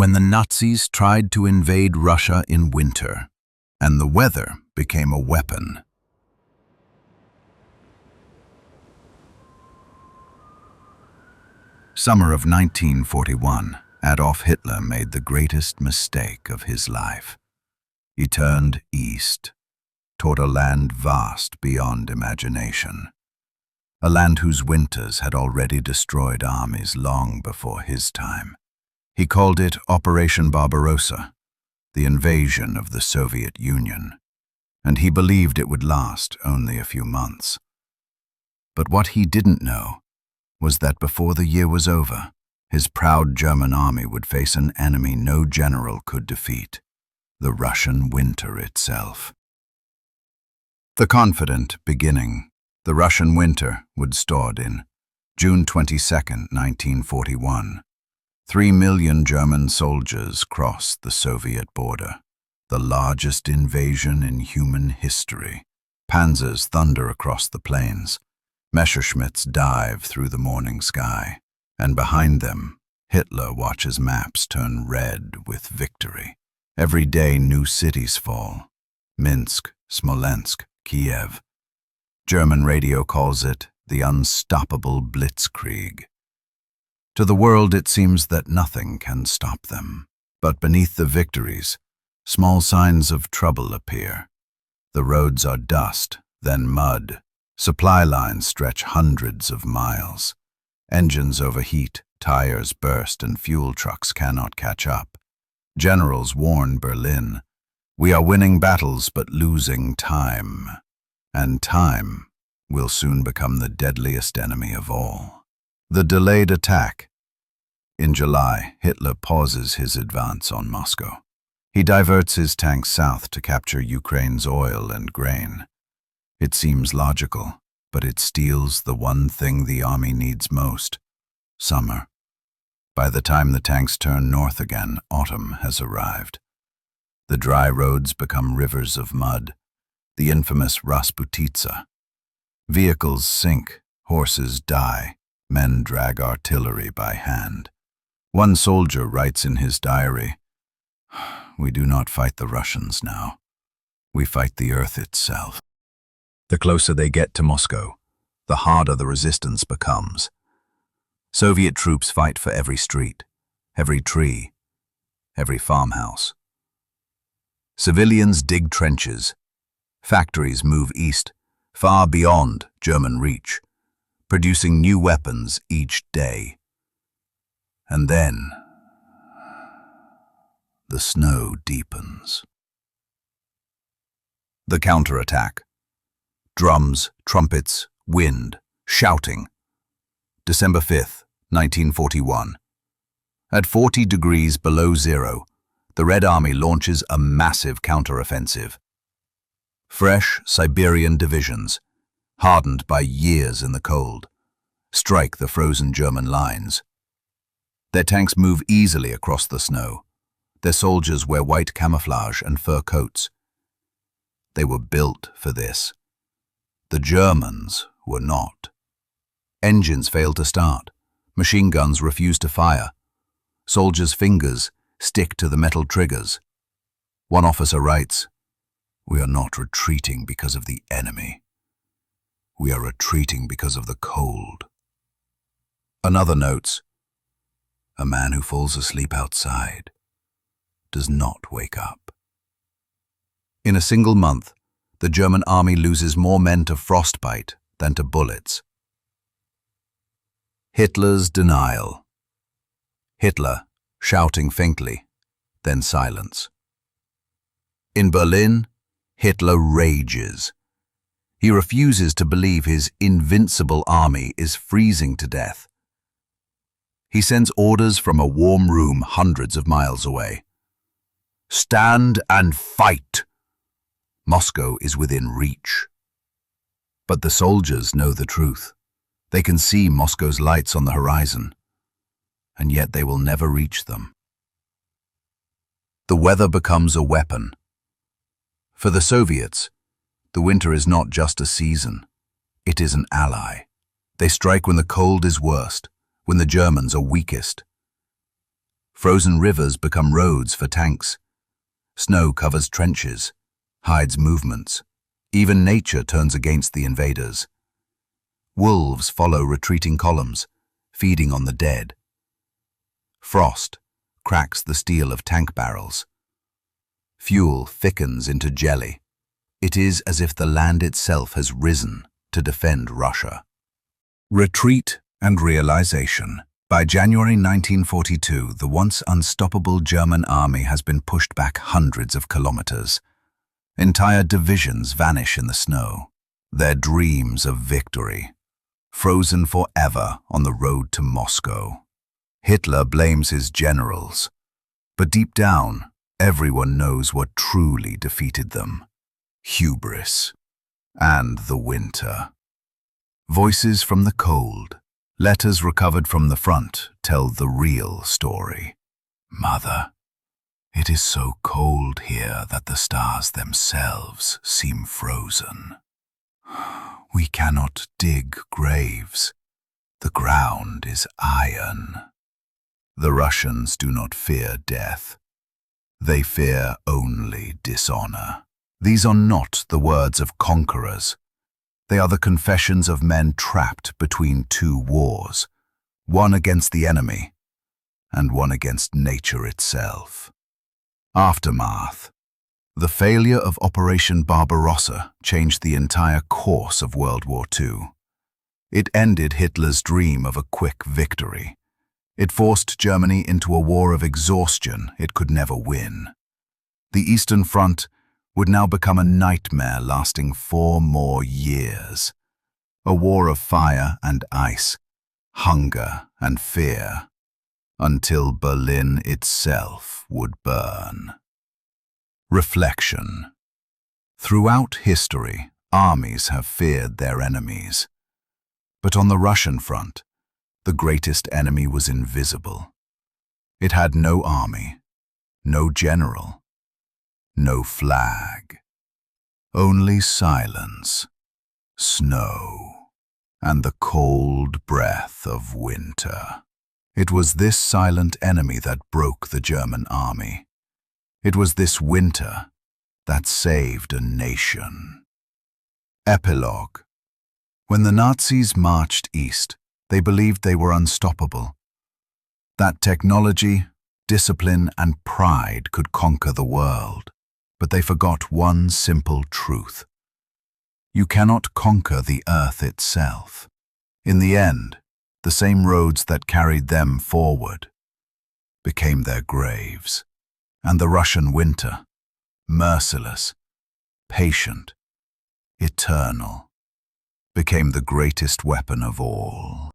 when the Nazis tried to invade Russia in winter, and the weather became a weapon. Summer of 1941, Adolf Hitler made the greatest mistake of his life. He turned east, toward a land vast beyond imagination, a land whose winters had already destroyed armies long before his time. He called it Operation Barbarossa, the invasion of the Soviet Union, and he believed it would last only a few months. But what he didn't know was that before the year was over, his proud German army would face an enemy no general could defeat, the Russian winter itself. The confident beginning, the Russian winter would start in June 22, 1941. 3 million German soldiers crossed the Soviet border, the largest invasion in human history. Panzers thunder across the plains, Messerschmitts dive through the morning sky, and behind them, Hitler watches maps turn red with victory. Every day new cities fall: Minsk, Smolensk, Kiev. German radio calls it the unstoppable blitzkrieg. To the world it seems that nothing can stop them. But beneath the victories, small signs of trouble appear. The roads are dust, then mud. Supply lines stretch hundreds of miles. Engines overheat, tires burst, and fuel trucks cannot catch up. Generals warn Berlin, "We are winning battles but losing time. And time will soon become the deadliest enemy of all." The delayed attack. In July, Hitler pauses his advance on Moscow. He diverts his tanks south to capture Ukraine's oil and grain. It seems logical, but it steals the one thing the army needs most: summer. By the time the tanks turn north again, autumn has arrived. The dry roads become rivers of mud, the infamous Rasputitsa. Vehicles sink, horses die, men drag artillery by hand. One soldier writes in his diary, "We do not fight the Russians now. We fight the earth itself." The closer they get to Moscow, the harder the resistance becomes. Soviet troops fight for every street, every tree, every farmhouse. Civilians dig trenches. Factories move east, far beyond German reach, producing new weapons each day. And then, the snow deepens. The counterattack. Drums, trumpets, wind, shouting. December 5th, 1941. At 40 degrees below zero, the Red Army launches a massive counteroffensive. Fresh Siberian divisions, hardened by years in the cold, strike the frozen German lines. Their tanks move easily across the snow. Their soldiers wear white camouflage and fur coats. They were built for this. The Germans were not. Engines fail to start. Machine guns refuse to fire. Soldiers' fingers stick to the metal triggers. One officer writes, "We are not retreating because of the enemy. We are retreating because of the cold." Another notes, "A man who falls asleep outside does not wake up." In a single month, the German army loses more men to frostbite than to bullets. Hitler's denial. Hitler, shouting faintly, then silence. In Berlin, Hitler rages. He refuses to believe his invincible army is freezing to death. He sends orders from a warm room hundreds of miles away. "Stand and fight! Moscow is within reach." But the soldiers know the truth. They can see Moscow's lights on the horizon, and yet they will never reach them. The weather becomes a weapon. For the Soviets, the winter is not just a season. It is an ally. They strike when the cold is worst, when the Germans are weakest. Frozen rivers become roads for tanks. Snow covers trenches, hides movements. Even nature turns against the invaders. Wolves follow retreating columns, feeding on the dead. Frost cracks the steel of tank barrels. Fuel thickens into jelly. It is as if the land itself has risen to defend Russia. Retreat and realization. By January 1942, the once unstoppable German army has been pushed back hundreds of kilometers. Entire divisions vanish in the snow, their dreams of victory, frozen forever on the road to Moscow. Hitler blames his generals, but deep down, everyone knows what truly defeated them: hubris and the winter. Voices from the cold, letters recovered from the front, tell the real story. Mother, it is so cold here that the stars themselves seem frozen. We cannot dig graves. The ground is iron. The Russians do not fear death. They fear only dishonor. These are not the words of conquerors. They are the confessions of men trapped between two wars, one against the enemy and one against nature itself. Aftermath. The failure of Operation Barbarossa changed the entire course of World War II. It ended Hitler's dream of a quick victory. It forced Germany into a war of exhaustion it could never win. The Eastern Front would now become a nightmare lasting 4 more years. A war of fire and ice, hunger and fear, until Berlin itself would burn. Reflection. Throughout history, armies have feared their enemies. But on the Russian front, the greatest enemy was invisible. It had no army, no general, no flag. Only silence, snow, and the cold breath of winter. It was this silent enemy that broke the German army. It was this winter that saved a nation. Epilogue. When the Nazis marched east, they believed they were unstoppable. That technology, discipline, and pride could conquer the world. But they forgot one simple truth. You cannot conquer the earth itself. In the end, the same roads that carried them forward became their graves. And the Russian winter, merciless, patient, eternal, became the greatest weapon of all.